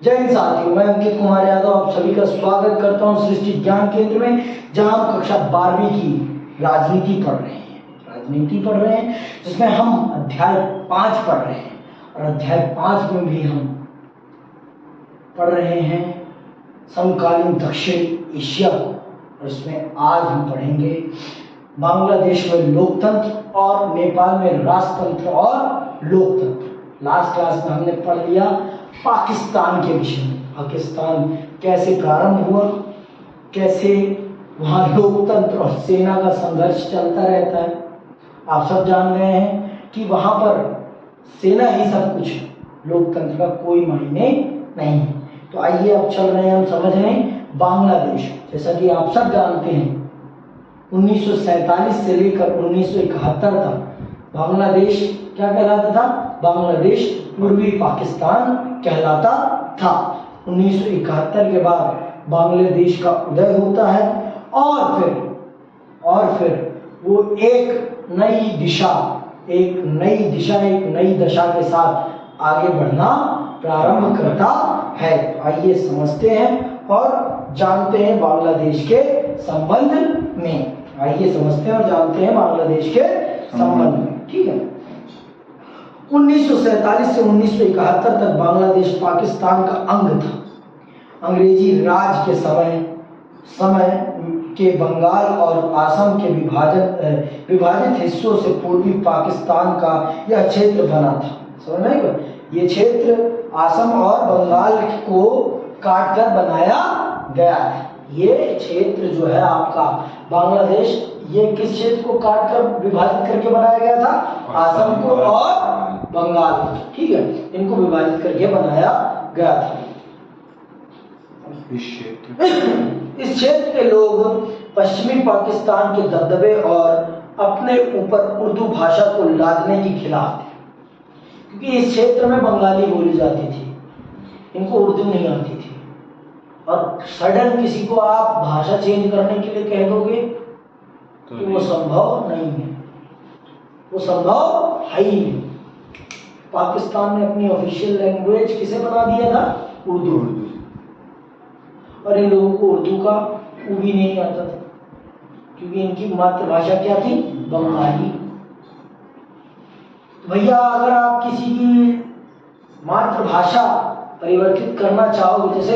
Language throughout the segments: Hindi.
जय हिंद साथियों, मैं अंकित कुमार यादव आप सभी का स्वागत करता हूं सृष्टि ज्ञान केंद्र में, जहां हम कक्षा 12वीं की राजनीति पढ़ रहे हैं जिसमें हम अध्याय 5 पढ़ रहे हैं। और अध्याय 5 में भी हम पढ़ रहे हैं समकालीन दक्षिण एशिया को। और इसमें आज हम पढ़ेंगे बांग्लादेश में लोकतंत्र और नेपाल में राजतंत्र और लोकतंत्र। लास्ट क्लास में हमने पढ़ लिया पाकिस्तान के विषय में, पाकिस्तान कैसे प्रारंभ हुआ, कैसे वहाँ लोकतंत्र और सेना का संघर्ष चलता रहता है। आप सब जान रहे हैं कि वहाँ पर सेना ही सब कुछ है, लोकतंत्र का कोई मायने नहीं है। तो आइए अब चल रहे हैं, हम समझ रहे हैं बांग्लादेश। जैसा कि आप सब जानते हैं 1947 से लेकर 1971 तक बांग्लादेश क्या कहलाता था? बांग्लादेश पूर्वी पाकिस्तान कहलाता था। 1971 के बाद बांग्लादेश का उदय होता है और फिर वो एक नई दशा के साथ आगे बढ़ना प्रारंभ करता है। तो आइए समझते हैं और जानते हैं बांग्लादेश के संबंध में। आइए समझते हैं और जानते हैं बांग्लादेश के संबंध में। ठीक है, 1947 से 1971 तक बांग्लादेश पाकिस्तान का अंग था। अंग्रेजी राज के समय के बंगाल और असम के विभाजित हिस्सों से पूर्वी पाकिस्तान का यह क्षेत्र बना था। समझ में आएगा? ये क्षेत्र असम और बंगाल को काटकर बनाया गया है। ये क्षेत्र जो है आपका बांग्लादेश, ये किस क्षेत्र को काटकर विभाजित करके बनाया गया था? असम को और बंगाल को। ठीक है, इनको विभाजित करके बनाया गया था। इस क्षेत्र के लोग पश्चिमी पाकिस्तान के दबदबे और अपने ऊपर उर्दू भाषा को लादने के खिलाफ थे, क्योंकि इस क्षेत्र में बंगाली बोली जाती थी, इनको उर्दू नहीं आती थी। और सडन किसी को आप भाषा चेंज करने के लिए कह दोगे तो वो संभव नहीं है, वो संभव है ही नहीं। पाकिस्तान ने अपनी ऑफिशियल लैंग्वेज किसे बना दिया था? उर्दू। और इन लोगों को उर्दू का भी नहीं आता था, क्योंकि इनकी मातृभाषा क्या थी? बंगाली। भैया अगर आप किसी की मातृभाषा परिवर्तित करना चाहोगे, जैसे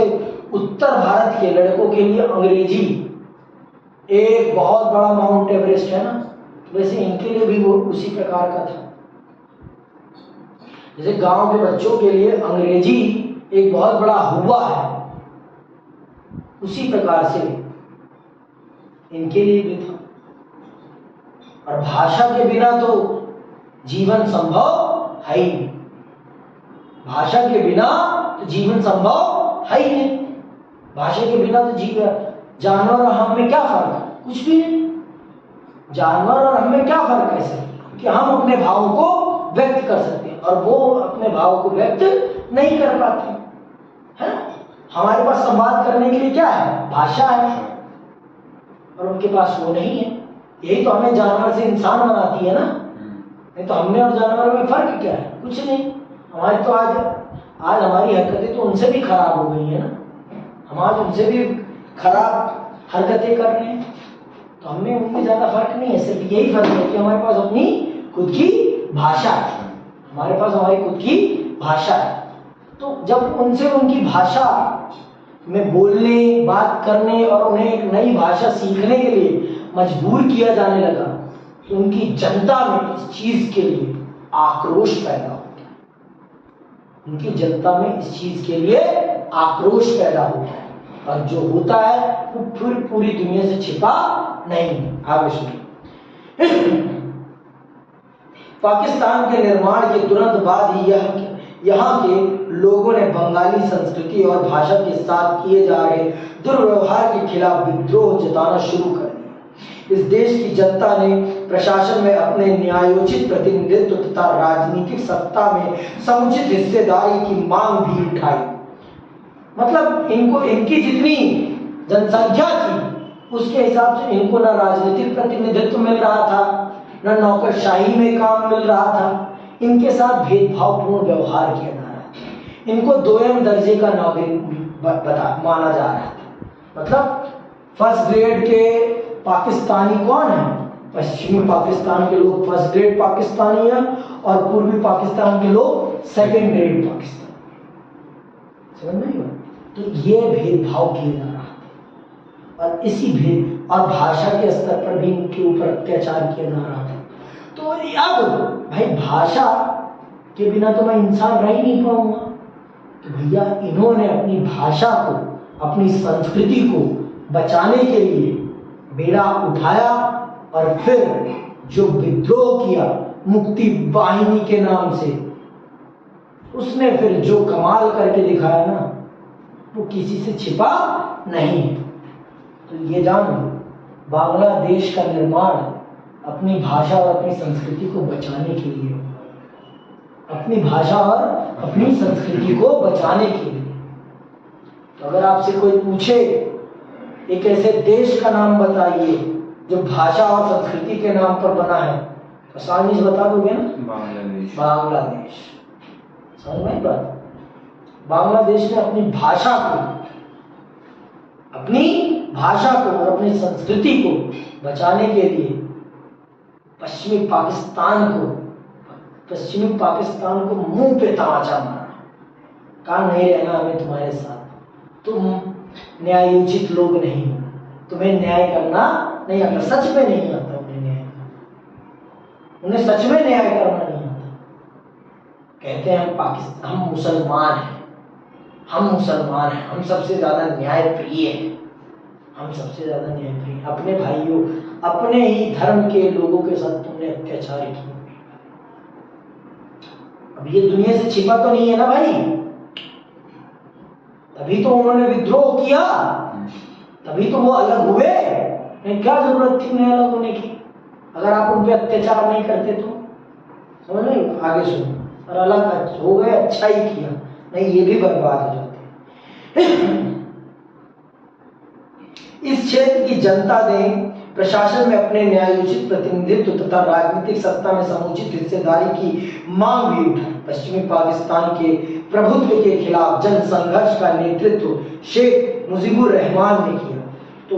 उत्तर भारत के लड़कों के लिए अंग्रेजी एक बहुत बड़ा माउंट एवरेस्ट है ना, वैसे इनके लिए भी वो उसी प्रकार का था। जैसे गांव के बच्चों के लिए अंग्रेजी एक बहुत बड़ा हुआ है, उसी प्रकार से इनके लिए भी था। और भाषा के बिना तो जीवन संभव है ही नहीं, भाषा के बिना तो जीवन संभव है ही नहीं। भाषा के बिना तो जानवर और हम में क्या फर्क है? कुछ भी नहीं। जानवर और हम में क्या फर्क है? सिर्फ कि हम अपने भावों को व्यक्त कर सकते हैं और वो अपने भाव को व्यक्त नहीं कर पाते हैं। हमारे पास संवाद करने के लिए क्या है? भाषा है, और उनके पास वो नहीं है। यही तो हमें जानवर से इंसान बनाती है ना, नहीं तो हमने और जानवर में फर्क क्या है? कुछ नहीं। हमारी तो आज हमारी हरकतें तो उनसे भी खराब हो गई है ना, हम आज उनसे भी खराब हरकतें कर रहे हैं, तो हमें उनमें ज्यादा फर्क नहीं है। सिर्फ यही फर्क है कि हमारे पास अपनी खुद की भाषा है, हमारे पास हमारी खुद की भाषा है। तो जब उनसे उनकी भाषा में बोलने, बात करने और उन्हें एक नई भाषा सीखने के लिए मजबूर किया जाने लगा, तो उनकी जनता में इस चीज के लिए आक्रोश पैदा होता है। उनकी जनता में इस चीज के लिए आक्रोश पैदा होता है, और जो होता है वो फिर पूरी दुनिया से छिपा नहीं। आगे सुनिए। पाकिस्तान के निर्माण के तुरंत बाद ही यहाँ के लोगों ने बंगाली संस्कृति और भाषा के साथ किए जा रहे दुर्व्यवहार के खिलाफ विद्रोह जताना शुरू कर दिया। इस देश की जनता ने प्रशासन में अपने न्यायोचित प्रतिनिधित्व तथा राजनीतिक सत्ता में समुचित हिस्सेदारी की मांग भी उठाई। मतलब इनको इनकी जितनी जनसंख्या थी उसके हिसाब से इनको ना राजनीतिक प्रतिनिधित्व मिल रहा था, ना नौकरशाही में काम मिल रहा था, इनके साथ भेदभावपूर्ण व्यवहार किया जा रहा है। इनको दोयम दर्जे का नागरिक माना जा रहा था। मतलब फर्स्ट ग्रेड के पाकिस्तानी कौन है? पश्चिमी पाकिस्तान के लोग फर्स्ट ग्रेड पाकिस्तानी हैं और पूर्वी पाकिस्तान के लोग सेकंड ग्रेड पाकिस्तानी। समझ में आई बात? तो ये भेदभाव किया जा रहा था और इसी भेद और भाषा के स्तर पर भी इनके ऊपर अत्याचार किया जा रहा था। तो अब भाई भाषा के बिना तो मैं इंसान रह ही नहीं पाऊंगा। तो भैया इन्होंने अपनी भाषा को, अपनी संस्कृति को बचाने के लिए बेड़ा उठाया और फिर जो विद्रोह किया मुक्ति वाहिनी के नाम से, उसने फिर जो कमाल करके दिखाया ना, वो किसी से छिपा नहीं है। तो ये जान लो, बांग्लादेश का निर्माण अपनी भाषा और अपनी संस्कृति को बचाने के लिए, अपनी भाषा और अपनी संस्कृति को बचाने के लिए। तो अगर आपसे कोई पूछे एक ऐसे देश का नाम बताइए जो भाषा और संस्कृति के नाम पर बना है, तो आसानी से बता दोगे ना? बांग्लादेश। बांग्लादेश। समझ में बात? बांग्लादेश ने अपनी भाषा को और अपनी संस्कृति को बचाने के लिए पश्चिमी पाकिस्तान को मुंह पे तमाचा मारा। कहा नहीं रहना हमें तुम्हारे साथ, तुम न्यायोचित लोग नहीं हो, तुम्हें न्याय करना नहीं आता। सच में नहीं आता उन्हें न्याय करना, उन्हें सच में न्याय करना नहीं आता। कहते हैं हम मुसलमान हैं, हम सबसे ज्यादा न्यायप्रिय हैं, अपने भाइयों, अपने ही धर्म के लोगों के साथ तुमने अत्याचार किया। अब ये दुनिया से छिपा तो नहीं है ना भाई, तभी तो उन्होंने विद्रोह किया, तभी तो वो अलग हुए। नहीं, क्या जरूरत थी उन्हें अलग होने की अगर आप उन पे अत्याचार नहीं करते तो? समझ नहीं? आगे सुनो। और अलग हो गए, अच्छा ही किया, नहीं ये भी बर्बाद हो जाते। इस क्षेत्र की जनता ने प्रशासन में अपने न्यायोचित प्रतिनिधित्व तथा राजनीतिक सत्ता में समुचित हिस्सेदारी की मांग भी उठाई। पश्चिमी पाकिस्तान के प्रभुत्व के खिलाफ जन संघर्ष का नेतृत्व शेख मुजीबुर रहमान ने किया। तो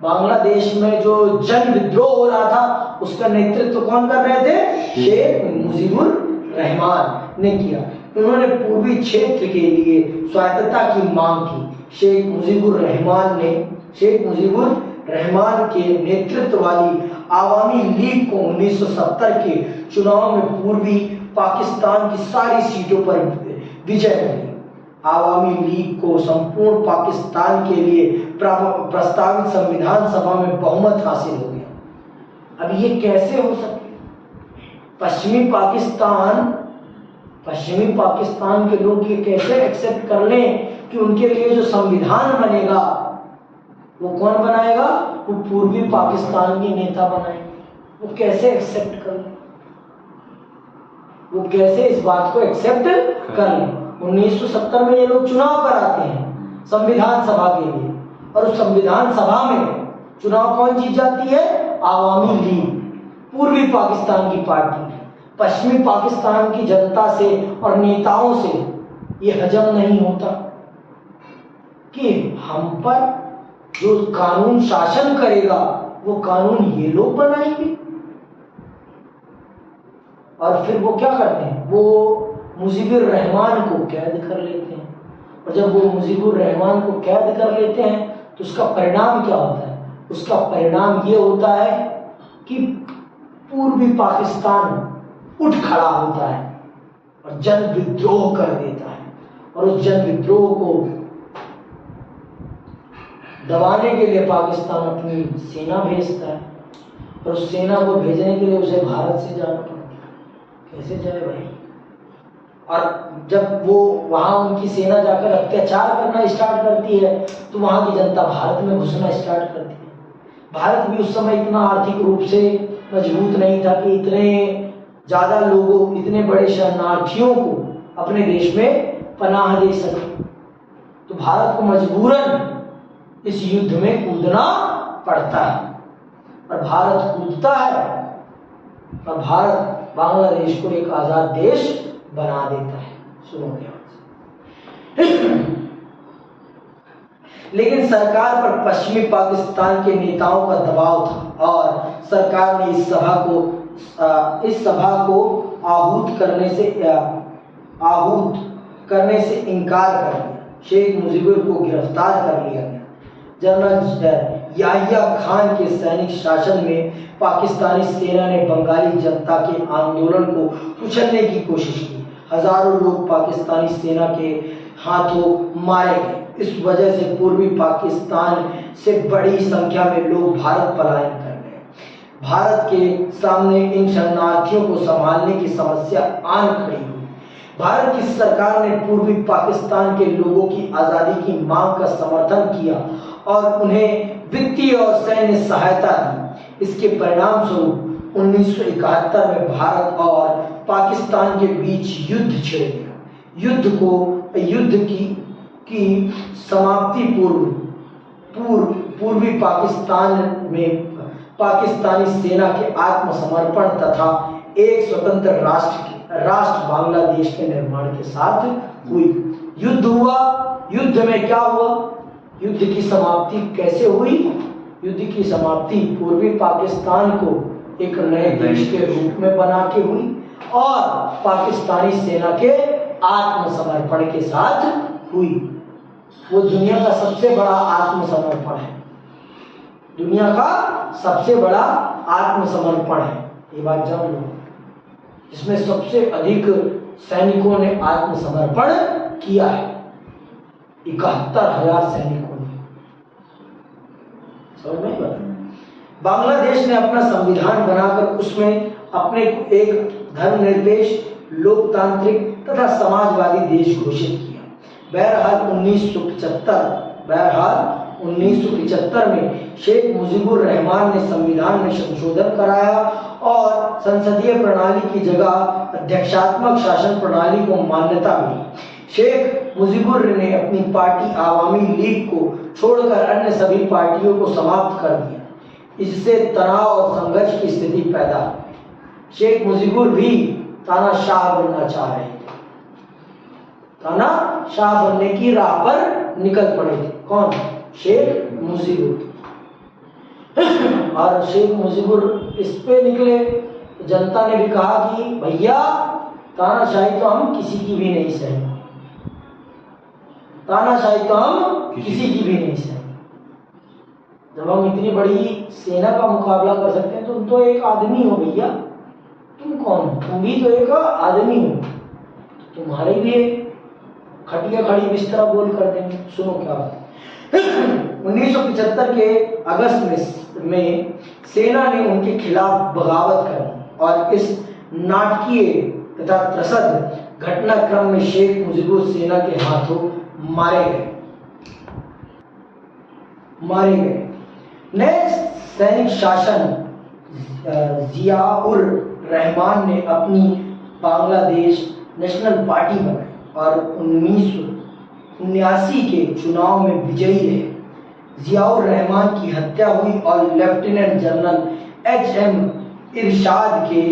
बांग्लादेश में जो जन विद्रोह हो रहा था उसका नेतृत्व कौन कर रहे थे? शेख मुजीबुर रहमान ने किया। उन्होंने पूर्वी क्षेत्र के लिए स्वायत्तता की मांग की। शेख मुजीबुर रहमान के नेतृत्व वाली आवामी लीग को 1970 के चुनाव में पूर्वी पाकिस्तान की सारी सीटों पर विजय मिली। आवामी लीग को संपूर्ण पाकिस्तान के लिए प्रस्तावित संविधान सभा में बहुमत हासिल हो गया। अब ये कैसे हो सके? पश्चिमी पाकिस्तान के लोग ये कैसे एक्सेप्ट कर लें कि उनके लिए जो संविधान बनेगा वो कौन बनाएगा? वो पूर्वी पाकिस्तान के नेता बनाएंगे। वो कैसे एक्सेप्ट कर लें? वो कैसे इस बात को एक्सेप्ट कर लें? 1970 में ये लोग चुनाव कराते हैं संविधान सभा के लिए, और उस संविधान सभा में चुनाव कौन जीत जाती है? आवामी लीग, पूर्वी पाकिस्तान की पार्टी। पश्चिमी पाकिस्तान की जनता से और नेताओं से ये हजम नहीं होता कि हम पर जो कानून शासन करेगा वो कानून ये लोग बनाएंगे। और फिर वो क्या करते हैं? वो मुजीबुर रहमान को कैद कर लेते हैं, और जब वो मुजीबुर रहमान को कैद कर लेते हैं तो उसका परिणाम क्या होता है? उसका परिणाम ये होता है कि पूर्वी पाकिस्तान उठ खड़ा होता है और जन विद्रोह कर देता है, और उस जन विद्रोह को दबाने के लिए पाकिस्तान अपनी सेना भेजता है, और उस सेना को भेजने के लिए उसे भारत से जाना पड़ता है। कैसे जाए भाई? और जब वो वहां उनकी सेना जाकर अत्याचार करना स्टार्ट करती है तो वहां की जनता भारत में घुसना स्टार्ट करती है। भारत भी उस समय इतना आर्थिक रूप से मजबूत नहीं था कि इतने ज्यादा लोगों, इतने बड़े शरणार्थियों को अपने देश में पनाह दे सके। तो भारत को मजबूरन इस युद्ध में कूदना पड़ता है, और भारत कूदता है, और भारत बांग्लादेश को एक आजाद देश बना देता है। सुनो ध्यान से। लेकिन सरकार पर पश्चिमी पाकिस्तान के नेताओं का दबाव था और सरकार ने इस सभा को आहूत करने से इनकार कर दिया। शेख मुजीबुर को गिरफ्तार कर लिया गया। जनरल याहिया खान के सैनिक शासन में पाकिस्तानी सेना ने बंगाली जनता के आंदोलन को कुचलने की कोशिश की। हजारों लोग पाकिस्तानी सेना के हाथों मारे गए। इस वजह से पूर्वी पाकिस्तान से बड़ी संख्या में लोग भारत पलायन कर गए। भारत के सामने इन शरणार्थियों को संभालने की समस्या आन खड़ी हुई। भारत की सरकार ने पूर्वी पाकिस्तान के लोगों की आज़ादी की मांग का समर्थन किया और उन्हें वित्तीय और सैन्य सहायता दी। इसके परिणाम स्वरूप 1971 में भारत और पाकिस्तान के बीच युद्ध छिड़ गया। युद्ध की समाप्ति पूर्वी पाकिस्तान में पाकिस्तानी सेना के आत्मसमर्पण तथा एक स्वतंत्र राष्ट्र बांग्लादेश के निर्माण के साथ हुई। युद्ध हुआ। युद्ध में क्या हुआ? युद्ध की समाप्ति कैसे हुई? युद्ध की समाप्ति पूर्वी पाकिस्तान को एक नए देश के रूप में बना के हुई और पाकिस्तानी सेना के आत्मसमर्पण के साथ हुई। वो दुनिया का सबसे बड़ा आत्मसमर्पण है। दुनिया का सबसे बड़ा आत्मसमर्पण है, ये बात जान लो। जिसमें सबसे अधिक सैनिकों ने आत्मसमर्पण किया है, 71,000 सैनिकों ने। समझ में बात? बांग्लादेश ने अपना संविधान बनाकर उसमें अपने को एक धर्मनिरपेक्ष, लोकतांत्रिक तथा समाजवादी देश घोषित किया। बहरहाल 1975 में शेख मुजीबुर रहमान ने संविधान में संशोधन कराया और संसदीय प्रणाली की जगह अध्यक्षात्मक शासन प्रणाली को मान्यता मिली। शेख मुजीबुर ने अपनी पार्टी आवामी लीग को छोड़कर अन्य सभी पार्टियों को समाप्त कर दिया। इससे तनाव और संघर्ष की स्थिति पैदा हुई। शेख मुजीबुर भी तानाशाह बनना चाह रहे थे, तानाशाह बनने की राह पर निकल पड़े थे। कौन? शेख मुजीबुर। और शेख मुजीबुर इस पे निकले तो जनता ने भी कहा कि भैया तानाशाही तो हम किसी की भी नहीं सहेंगे, तानाशाही तो हम किसी की भी नहीं सहेंगे। जब हम इतनी बड़ी सेना का मुकाबला कर सकते हैं तो तुम तो एक आदमी हो भैया, तुम कौन हो? तुम भी तो एक आदमी हो, तुम्हारे लिए खटिया खड़ी बिस्तरा बोल कर देंगे। सुनो क्या बात। 1975 के अगस्त में सेना ने उनके खिलाफ बगावत कर और इस नाटकीय तथा त्रसद घटनाक्रम में शेख मुजीबुर सेना के हाथों मारे गए। नए सैनिक शासन जियाउर रहमान ने अपनी बांग्लादेश नेशनल पार्टी बनाई और 1979 के चुनाव में विजयी रहे। जियाउर रहमान की हत्या हुई और लेफ्टिनेंट जनरल HM इरशाद के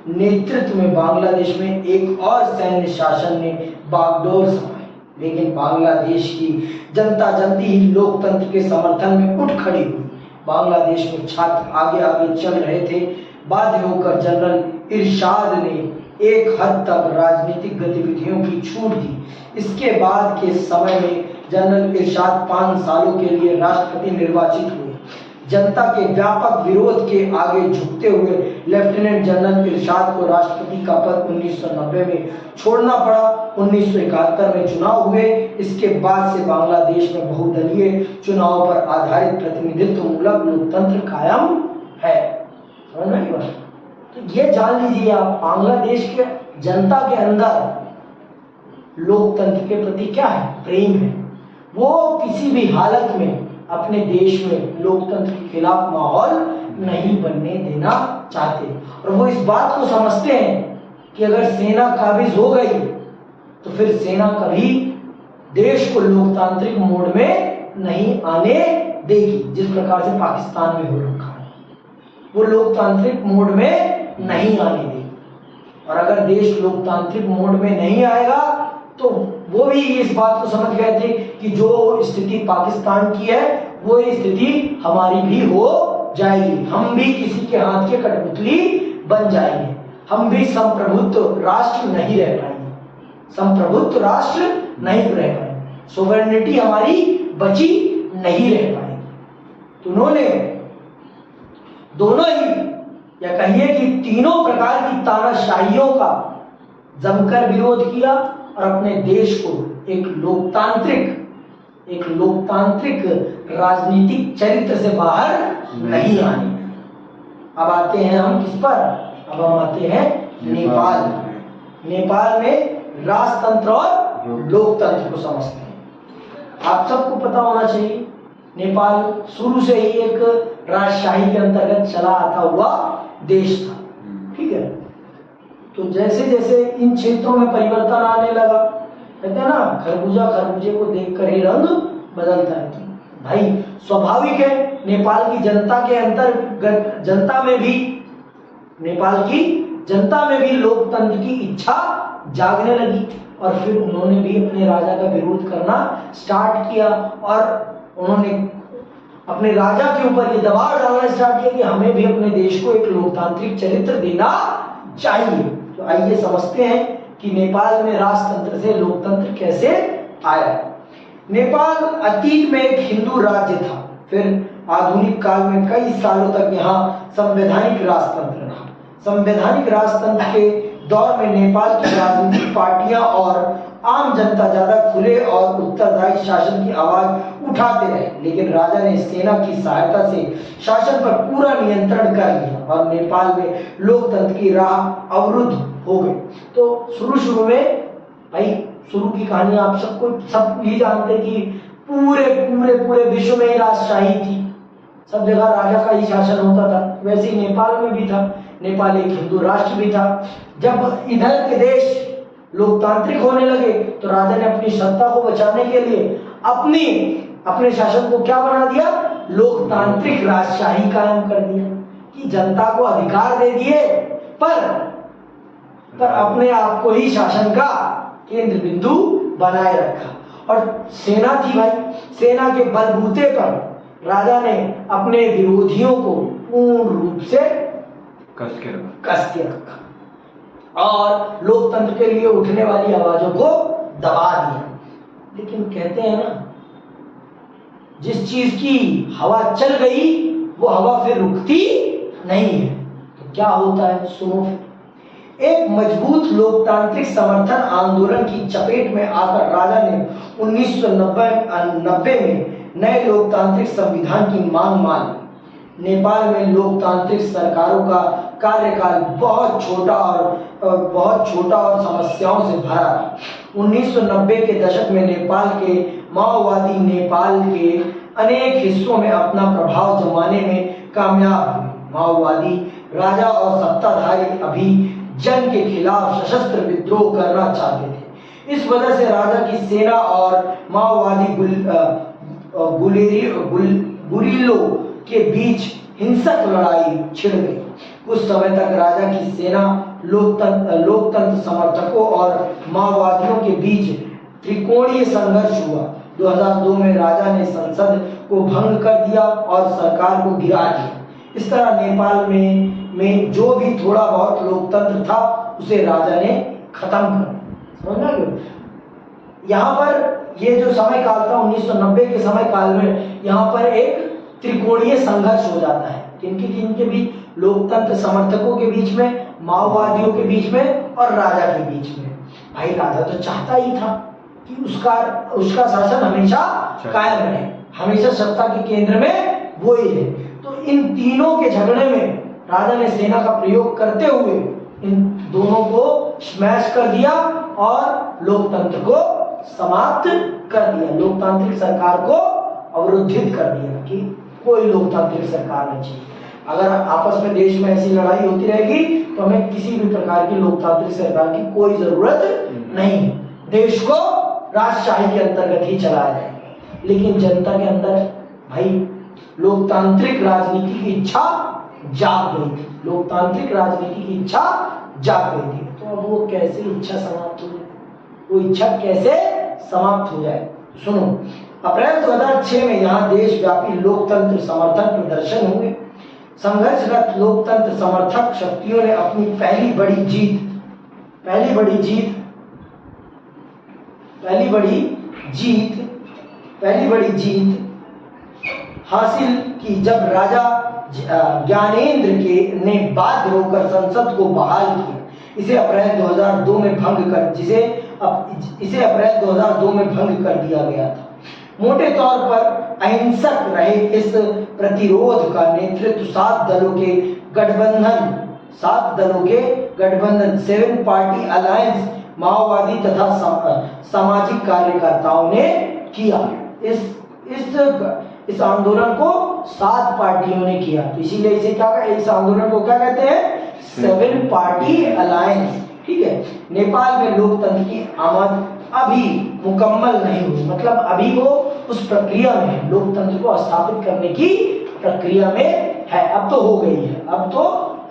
नेतृत्व में बांग्लादेश में एक और सैन्य शासन ने बागडोर संभाली। लेकिन बांग्लादेश की जनता जल्दी ही लोकतंत्र के समर्थन में उठ खड़ी हुई। बांग्लादेश में छात्र आगे चल रहे थे। बाध्य होकर जनरल इरशाद ने एक हद तक राजनीतिक गतिविधियों की छूट दी। इसके बाद के समय में जनरल इरशाद 5 सालों के लिए राष्ट्रपति निर्वाचित हुए। जनता के व्यापक विरोध के आगे झुकते हुए लेफ्टिनेंट जनरल इरशाद को राष्ट्रपति का पद 1990 में छोड़ना पड़ा। 1971 में चुनाव हुए। इसके बाद से बांग्लादेश में बहुदलीय चुनाव पर आधारित प्रतिनिधित्व मूलक लोकतंत्र कायम है। समझ में आई बात? तो ये जान लीजिए आप, बांग्लादेश के जनता के अंदर लोकतंत्र के प्रति क्या है? प्रेम है। वो किसी भी हालत में अपने देश में लोकतंत्र के खिलाफ माहौल नहीं बनने देना चाहते और वो इस बात को समझते हैं कि अगर सेना काबिज हो गई तो फिर सेना कभी देश को लोकतांत्रिक मोड में नहीं आने देगी। जिस प्रकार से पाकिस्तान में हो रखा है, वो लोकतांत्रिक मोड में नहीं आने देगी। और अगर देश लोकतांत्रिक मोड में नहीं आएगा तो वो भी इस बात को समझ गए थे कि जो स्थिति पाकिस्तान की है वो स्थिति हमारी भी हो जाएगी, हम भी किसी के हाथ के कठपुतली बन जाएंगे, हम भी संप्रभुत्व राष्ट्र नहीं रह पाएंगे, संप्रभुत्व राष्ट्र नहीं रह पाएंगे, सोवरेनिटी हमारी बची नहीं रह पाएगी। तो उन्होंने दोनों ही या कहिए कि तीनों प्रकार की तानाशाहियों का जमकर विरोध किया और अपने देश को एक लोकतांत्रिक राजनीतिक चरित्र से बाहर नहीं आने। अब आते हैं हम किस पर, अब हम आते हैं नेपाल। नेपाल में राजतंत्र और लोकतंत्र को समझते हैं। आप सबको पता होना चाहिए नेपाल शुरू से ही एक राजशाही के अंतर्गत चला आता हुआ देश था, ठीक है। तो जैसे जैसे इन क्षेत्रों में परिवर्तन आने लगा, कहते हैं ना खरबूजा खरबूजे को देखकर ही रंग बदलता है। तो भाई स्वाभाविक है नेपाल की जनता के अंतर्गत नेपाल की जनता में भी लोकतंत्र की इच्छा जागने लगी और फिर उन्होंने भी अपने राजा का विरोध करना स्टार्ट किया और उन्होंने अपने राजा के ऊपर ये दबाव डालना स्टार्ट किया कि हमें भी अपने देश को एक लोकतांत्रिक चरित्र देना चाहिए। तो आइए समझते हैं कि नेपाल में राजतंत्र से लोकतंत्र कैसे आया। नेपाल अतीत में एक हिंदू राज्य था, फिर आधुनिक काल में कई सालों तक यहाँ संवैधानिक राजतंत्र रहा। संवैधानिक राजतंत्र के दौर में नेपाल की राजनीतिक पार्टियां और आम जनता ज्यादा खुले और उत्तरदायी शासन की आवाज उठाते रहे, लेकिन राजा ने सेना की सहायता से शासन पर पूरा नियंत्रण कर लिया और नेपाल में लोकतंत्र की राह अवरुद्ध हो गई। तो शुरू में भाई शुरू की कहानी आप सब ये जानते कि पूरे विश्व में ही राजशाही थी, सब जगह राजा का ही शासन होता था। वैसे ही नेपाल में भी था, नेपाल एक हिंदू राष्ट्र भी था। जब इधर के देश लोकतांत्रिक होने लगे तो राजा ने अपनी सत्ता को बचाने के लिए अपने शासन को क्या बना दिया, लोकतांत्रिक राजशाही कायम कर दिया कि जनता को अधिकार दे दिए पर अपने आप को ही शासन का केंद्र बिंदु बनाए रखा। और सेना थी भाई, सेना के बलबूते पर राजा ने अपने विरोधियों को पूर्ण रूप से कस के रखा और लोकतंत्र के लिए उठने वाली आवाजों को दबा दिया। लेकिन कहते हैं ना, जिस चीज की हवा चल गई वो हवा फिर रुकती नहीं है। तो क्या होता है सुनो। एक मजबूत लोकतांत्रिक समर्थन आंदोलन की चपेट में आकर राजा ने 1990 में नए लोकतांत्रिक संविधान की मांग मान ली। नेपाल में लोकतांत्रिक सरकारों का कार्यकाल बहुत छोटा और समस्याओं से भरा था। 1990 के दशक में नेपाल के माओवादी नेपाल के अनेक हिस्सों में अपना प्रभाव जमाने में कामयाब हुए। माओवादी राजा और सत्ताधारी अभी जन के खिलाफ सशस्त्र विद्रोह करना चाहते थे। इस वजह से राजा की सेना और माओवादी गुरिल्लों के बीच हिंसक लड़ाई छिड़ गई। कुछ समय तक राजा की सेना लोकतंत्र समर्थकों और माओवादियों के बीच त्रिकोणीय संघर्ष हुआ। 2002 में राजा ने संसद को भंग कर दिया और सरकार को गिरा दिया। इस तरह नेपाल में जो भी थोड़ा बहुत लोकतंत्र था उसे राजा ने खत्म कर दिया। समझना क्यों? यहाँ पर ये जो समय काल था 1990 के समय काल में, यहाँ पर एक त्रिकोणीय संघर्ष हो जाता है। किनके बीच? लोकतंत्र समर्थकों के बीच में, माओवादियों के बीच में और राजा के बीच में। भाई राजा तो चाहता ही था कि उसका शासन हमेशा कायम रहे, हमेशा सत्ता के केंद्र में वो ही है। तो इन तीनों के झगड़े में राजा ने सेना का प्रयोग करते हुए इन दोनों को स्मैश कर दिया और लोकतंत्र को समाप्त कर दिया, लोकतांत्रिक सरकार को अवरुद्धित कर दिया कि कोई लोकतांत्रिक सरकार नहीं चाहिए। अगर आपस में देश में ऐसी लड़ाई होती रहेगी तो हमें किसी भी प्रकार की लोकतांत्रिक सरकार की कोई जरूरत नहीं है। देश को राजशाही के अंतर्गत ही चलाया जाएगा। लेकिन जनता के अंदर भाई लोकतांत्रिक राजनीति की इच्छा जाग गई थी, लोकतांत्रिक राजनीति की इच्छा जाग गई थी। तो अब वो कैसे इच्छा समाप्त हो जाए, वो इच्छा कैसे समाप्त हो जाए। सुनो, अप्रैल 2006 में यहाँ देशव्यापी लोकतंत्र समर्थन प्रदर्शन हुए। संघर्षरत लोकतंत्र समर्थक शक्तियों ने अपनी पहली बड़ी जीत हासिल की जब राजा ज्ञानेंद्र ने बाध्य होकर संसद को बहाल किया। इसे अप्रैल 2002 में भंग कर दिया गया था। मोटे तौर पर अहिंसक रहे इस प्रतिरोध का नेतृत्व 7 दलों के गठबंधन 7 पार्टी अलायंस माओवादी तथा सामाजिक कार्यकर्ताओं ने किया। इस आंदोलन को 7 पार्टियों ने किया, तो इसीलिए इस आंदोलन को क्या कहते हैं? 7 पार्टी अलायंस। ठीक है। नेपाल में लोकतंत्र की आमद अभी मुकम्मल नहीं हुई, मतलब अभी वो उस प्रक्रिया में, लोकतंत्र को स्थापित करने की प्रक्रिया में है। अब तो हो गई है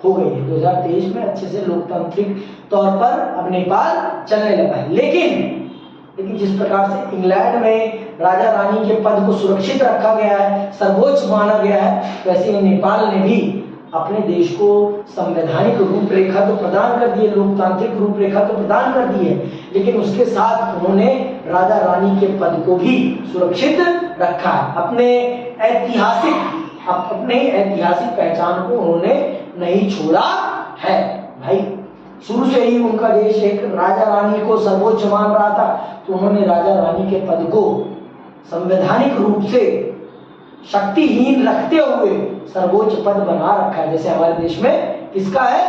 2023 में अच्छे से लोकतांत्रिक तौर पर अब नेपाल चलने लगा है। लेकिन जिस प्रकार से इंग्लैंड में राजा रानी के पद को सुरक्षित रखा गया है, सर्वोच्च माना गया है, वैसे ही नेपाल ने भी अपने देश को संवैधानिक रूपरेखा तो प्रदान कर दी है, लोकतांत्रिक रूपरेखा तो प्रदान कर दी है, लेकिन उसके साथ उन्होंने राजा रानी के पद को भी सुरक्षित रखा है। अपने ऐतिहासिक पहचान को उन्होंने नहीं छोड़ा है। भाई शुरू से ही उनका देश एक राजा रानी को सर्वोच्च मान रहा था, तो उन्होंने राजा रानी के पद को संवैधानिक रूप से शक्तिहीन रखते हुए सर्वोच्च पद बना रखा है। जैसे हमारे देश में किसका है?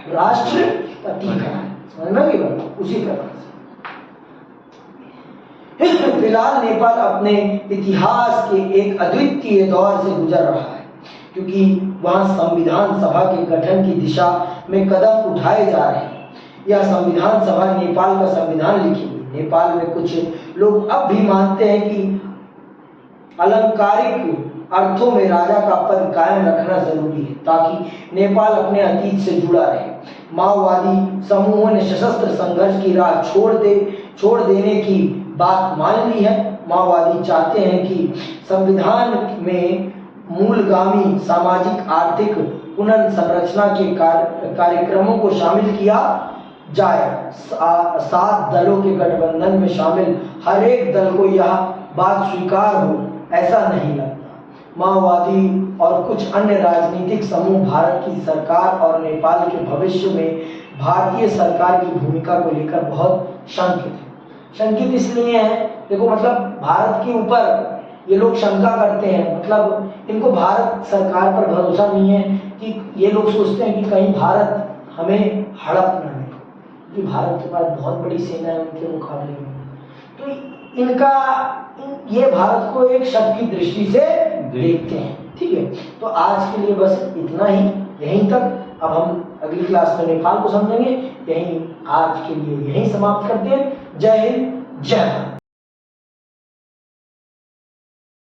राष्ट्रपति का है। समझ में आ गई? उसी प्रकार से फिलहाल नेपाल अपने इतिहास के एक अद्वितीय दौर से गुजर रहा है, क्योंकि वहां संविधान सभा के गठन की दिशा में कदम उठाए जा रहे हैं। यह संविधान सभा नेपाल का संविधान लिखेगी। नेपाल में कुछ लोग अब भी मानते हैं कि अलंकारिक अर्थों में राजा का पद कायम रखना जरूरी है, ताकि नेपाल अपने अतीत से जुड़ा रहे। माओवादी समूहों ने सशस्त्र संघर्ष की राह छोड़ देने की बात मान ली है। माओवादी चाहते हैं कि संविधान में मूलगामी सामाजिक आर्थिक पुनर्संरचना के कार्यक्रमों को शामिल किया जाए। 7 दलों के गठबंधन में शामिल हर एक दल को यह बात स्वीकार हो, ऐसा नहीं लगता। माओवादी और कुछ अन्य राजनीतिक समूह भारत की सरकार और नेपाल के भविष्य में भारतीय सरकार की भूमिका को लेकर बहुत शंकित इसलिए है, देखो मतलब भारत के ऊपर ये लोग शंका करते हैं, मतलब इनको भारत सरकार पर भरोसा नहीं है, कि ये लोग सोचते हैं कि कहीं भारत हमें हड़प न ले, कि भारत के पास बहुत बड़ी सेना है उनके मुकाबले में। तो ये भारत को एक शक की दृष्टि से देखते हैं। ठीक है, तो आज के लिए बस इतना ही, यहीं तक। अब हम अगली क्लास में नेपाल को समझेंगे। यहीं आज के लिए यहीं समाप्त करते हैं। जय हिंद, जय भारत।